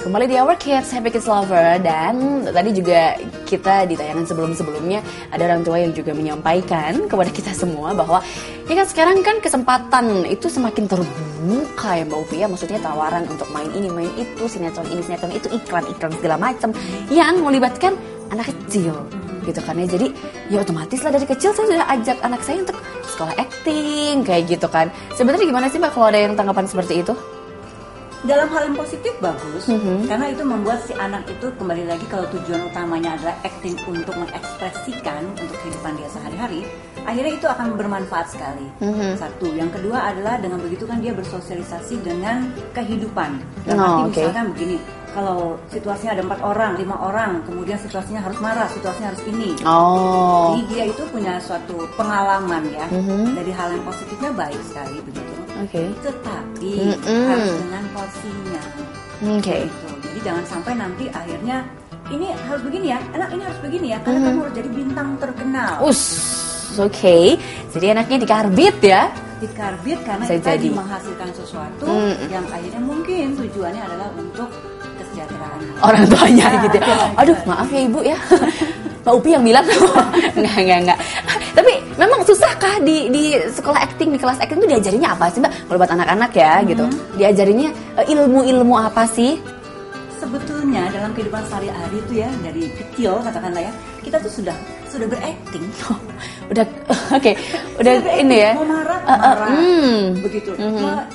Kembali di Our Kids, Happy Kids Lover. Dan tadi juga kita di tayangan sebelum-sebelumnya ada orang tua yang juga menyampaikan kepada kita semua bahwa ya kan sekarang kan kesempatan itu semakin terbuka ya Mbak Upi ya. Maksudnya tawaran untuk main ini, main itu, sinetron ini, sinetron itu, iklan-iklan segala macam yang melibatkan anak kecil gitu kan ya. Jadi ya otomatis lah dari kecil saya sudah ajak anak saya untuk sekolah acting kayak gitu kan. Sebenarnya gimana sih Mbak kalau ada yang tanggapan seperti itu? Dalam hal yang positif bagus, karena itu membuat si anak itu kembali lagi kalau tujuan utamanya adalah acting untuk mengekspresikan untuk kehidupan dia sehari-hari, akhirnya itu akan bermanfaat sekali. Satu, yang kedua adalah dengan begitu kan dia bersosialisasi dengan kehidupan. Misalkan begini, kalau situasinya ada 4 orang, 5 orang, kemudian situasinya harus marah, situasinya harus ini. Jadi dia itu punya suatu pengalaman ya, dari hal yang positifnya baik sekali begitu. Tetapi harus dengan porsinya. Gitu. Jadi jangan sampai nanti akhirnya ini harus begini ya, anak ini harus begini ya, karena kamu harus jadi bintang terkenal. Jadi anaknya dikarbit ya? Dikarbit karena kita tadi menghasilkan sesuatu yang akhirnya mungkin tujuannya adalah untuk kesejahteraan orang tuanya gitu ya. Aduh maaf ya ibu ya, Mbak Upi yang bilang. Enggak. Tapi memang susahkah di sekolah acting, di kelas acting itu diajarinnya apa sih Mbak? Kalau buat anak-anak ya gitu, diajarinnya ilmu-ilmu apa sih? Sebetulnya dalam kehidupan sehari-hari itu ya, dari kecil katakanlah ya, kita tuh sudah berakting. Udah ini ya. Mau marah, begitu. Mau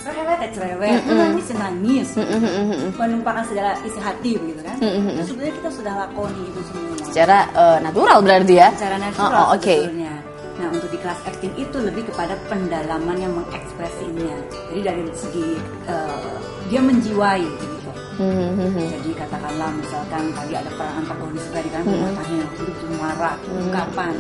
cerewet, menangis, menumpahkan segala isi hati begitu kan. Sebenarnya kita sudah lakoni itu semua. Secara natural berarti ya. Secara natural sebetulnya. Nah, untuk di kelas acting itu lebih kepada pendalaman yang mengekspresinya. Jadi dari segi dia menjiwai gitu. Jadi katakanlah misalkan tadi ada peran antagonis tadi kan, matanya itu marah, ungkapan.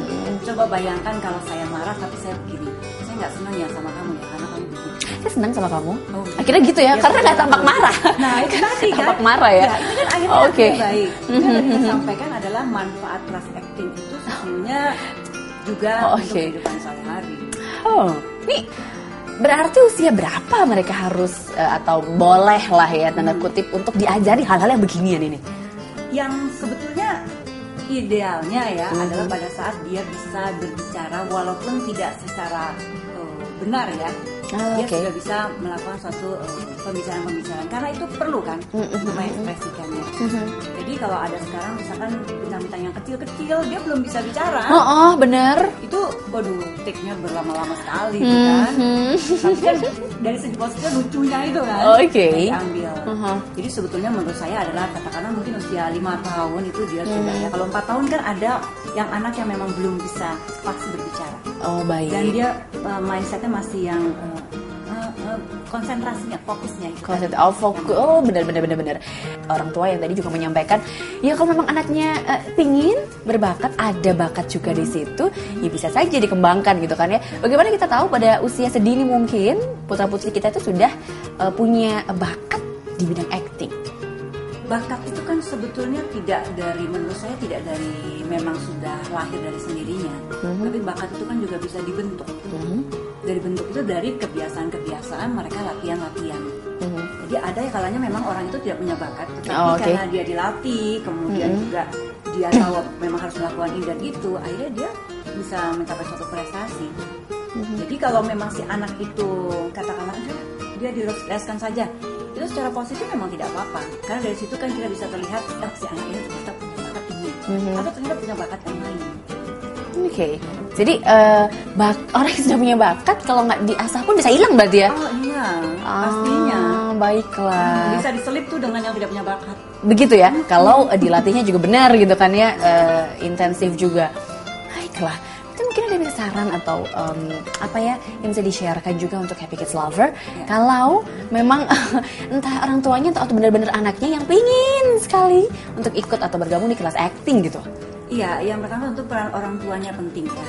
Coba bayangkan kalau saya marah tapi saya begini, saya nggak senang ya sama kamu ya karena kamu begini. Saya senang sama kamu. Akhirnya gitu ya, karena nggak tampak marah. Nah itu tadi kan. Tampak marah ya. Itu kan akhirnya baik. Yang kita sampaikan adalah manfaat kelas acting itu sesungguhnya juga untuk kehidupan sehari-hari. Nih. Berarti usia berapa mereka harus atau boleh lah ya tanda kutip untuk diajari hal-hal yang beginian ini? Yang sebetulnya idealnya ya adalah pada saat dia bisa berbicara walaupun tidak secara benar ya. Dia sudah bisa melakukan suatu pembicaraan karena itu perlu kan untuk mengekspresikannya. Jadi kalau ada sekarang misalkan bintang-bintang yang kecil-kecil dia belum bisa bicara. Benar. Itu take-nya berlama-lama sekali kan. Tapi kan dari segi positifnya lucunya itu kan diambil. Jadi sebetulnya menurut saya adalah katakanlah mungkin usia 5 tahun itu dia sudah ya. Kalau 4 tahun kan ada yang anak yang memang belum bisa pasti berbicara. Baik. Dan dia mindsetnya masih yang konsentrasinya, fokusnya itu. Benar. Orang tua yang tadi juga menyampaikan, ya kalau memang anaknya pingin berbakat, ada bakat juga di situ, ya bisa saja dikembangkan gitu kan ya. Bagaimana kita tahu pada usia sedini mungkin putra-putri kita itu sudah punya bakat di bidang acting? Bakat itu kan sebetulnya menurut saya tidak dari memang sudah lahir dari sendirinya. Tapi bakat itu kan juga bisa dibentuk. Dari bentuk itu dari kebiasaan-kebiasaan mereka latihan-latihan. Jadi ada ya kalanya memang orang itu tidak punya bakat, tapi karena dia dilatih, kemudian juga dia tahu memang harus melakukan ini dan itu, akhirnya dia bisa mencapai suatu prestasi. Jadi kalau memang si anak itu katakanlah dia dileskan saja, itu secara positif memang tidak apa-apa. Karena dari situ kan kita bisa terlihat si anak ini ternyata punya bakat ini, atau ternyata punya bakat yang lain. Jadi orang yang sudah punya bakat kalau nggak diasah pun bisa hilang berarti ya? Iya, pastinya. Baiklah. Bisa diselip tuh dengan yang tidak punya bakat. Begitu ya? Kalau dilatihnya juga benar gitu kan ya, intensif juga. Baiklah. Itu mungkin ada saran atau apa ya yang bisa di-sharekan juga untuk Happy Kids Lover kalau memang entah orang tuanya atau benar-benar anaknya yang pingin sekali untuk ikut atau bergabung di kelas acting gitu. Iya, yang pertama tentu peran orang tuanya penting ya.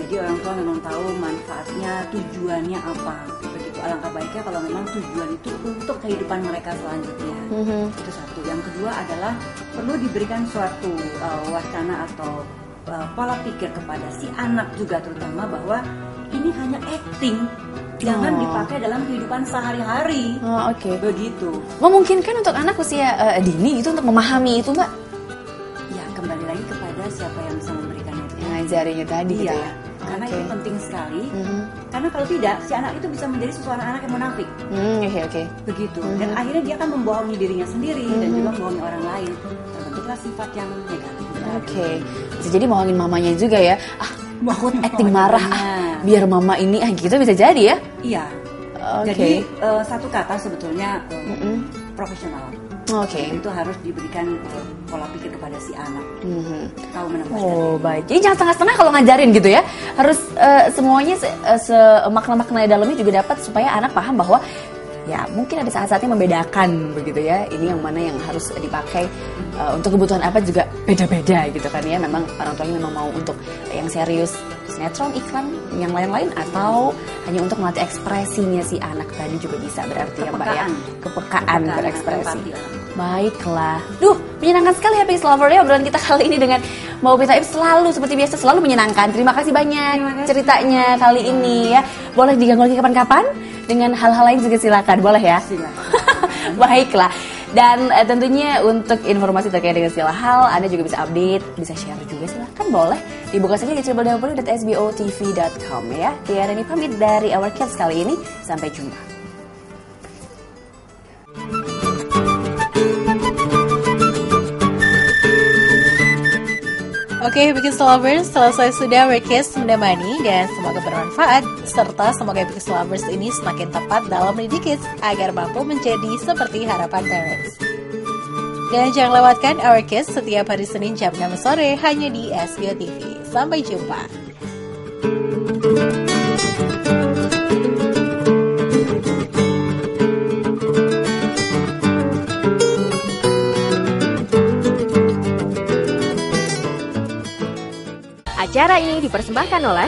Jadi orang tua memang tahu manfaatnya, tujuannya apa. Begitu alangkah baiknya kalau memang tujuan itu untuk kehidupan mereka selanjutnya. Itu satu. Yang kedua adalah perlu diberikan suatu wacana atau pola pikir kepada si anak juga terutama bahwa ini hanya acting. jangan dipakai dalam kehidupan sehari-hari. Oh, oke. Begitu. Memungkinkan untuk anak usia dini itu untuk memahami itu, Mbak? Ya, kembali lagi kepada siapa yang bisa memberikan itu. Ngajarinya tadi gitu ya. Karena Oke. itu penting sekali. Karena kalau tidak, si anak itu bisa menjadi seorang anak yang munafik. Oke. Begitu. Dan akhirnya dia akan membohongi dirinya sendiri dan juga membohongi orang lain. Terbentuklah sifat yang negatif. Oke. Bisa jadi bohongin mamanya juga ya. Aku acting Bohongin marah. mamanya. Biar mama ini gitu bisa jadi ya. Iya. Oke. Jadi satu kata sebetulnya profesional. Oke. Itu harus diberikan pola pikir kepada si anak. Tahu menempatkan. Oh, baik. Jadi jangan setengah-setengah kalau ngajarin gitu ya. Harus semuanya makna-makna dalamnya juga dapat supaya anak paham bahwa ya mungkin ada saat-saatnya membedakan begitu ya. Ini yang mana yang harus dipakai untuk kebutuhan apa juga beda-beda gitu kan ya. Memang orang tuanya memang mau untuk yang serius sinetron, iklan, yang lain-lain, atau hanya untuk melatih ekspresinya si anak tadi juga bisa berarti ya Mbak ya. Kepekaan berekspresi. Baiklah. Duh, menyenangkan sekali ya Happy Lover ya obrolan kita kali ini dengan Mbak Upi Thaib, selalu seperti biasa selalu menyenangkan. Terima kasih banyak ceritanya kali ini ya. Boleh diganggu lagi kapan-kapan dengan hal-hal lain juga silakan, boleh ya? Silakan. Baiklah. Dan tentunya untuk informasi terkait dengan segala hal Anda juga bisa update, bisa share juga silakan, boleh dibuka saja di www.sbotv.com ya. Tiara ini pamit dari Our Kids kali ini, sampai jumpa. Oke, Happy Kids Lovers, selesai sudah Workcast menemani dan semoga bermanfaat, serta semoga Happy Kids Lovers ini semakin tepat dalam mendidik kids agar mampu menjadi seperti harapan parents. Dan jangan lewatkan Our Kids setiap hari Senin jam 6 sore hanya di SBO TV. Sampai jumpa. Acara ini dipersembahkan oleh